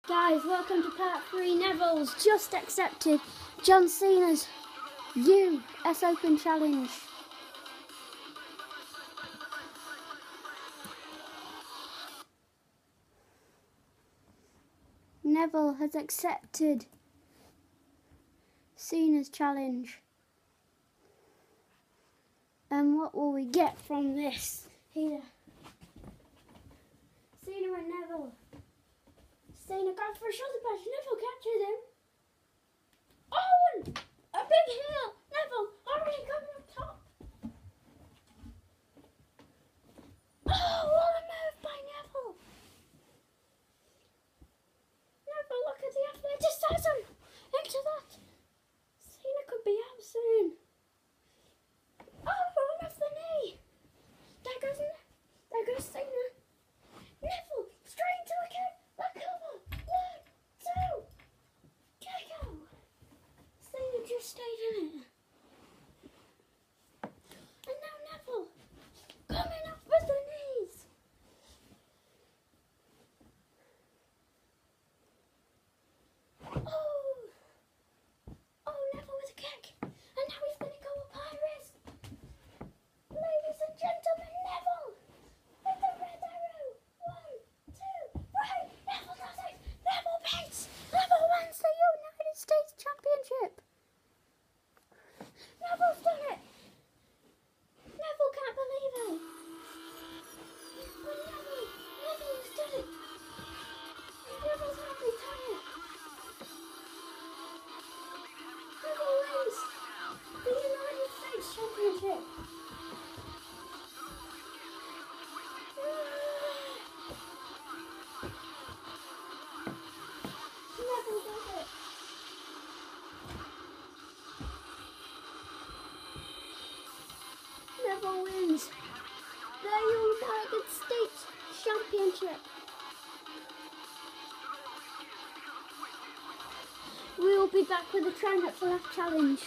Guys, welcome to part 3. Neville's just accepted John Cena's US Open Challenge. Neville has accepted Cena's challenge. And what will we get from this? Here. Cena and Neville. Cena got for a shoulder pass. Neville captured him. Oh, and a big heel. Neville already coming up top. Oh, what a move by Neville. Neville, look at the athleticism. Into that. Cena could be out soon. Oh, one off the knee. There goes Cena. Neville, straight into the kick. The cover. 1, 2. KO. Cena just stayed in it. And now Neville coming up with the knees. Oh, Neville with a kick. And now he's going to go up high risk. Ladies and gentlemen, Neville with the red arrow. 1, 2, right. Neville does it. Neville beats. Neville wins the United States Championship. Neville's done it. Neville can't believe it. But Neville's done it. Neville's happy tired. Neville wins the United States Championship. Neville does it. Neville wins the United States Championship. We will be back with the Try Not to Laugh challenge.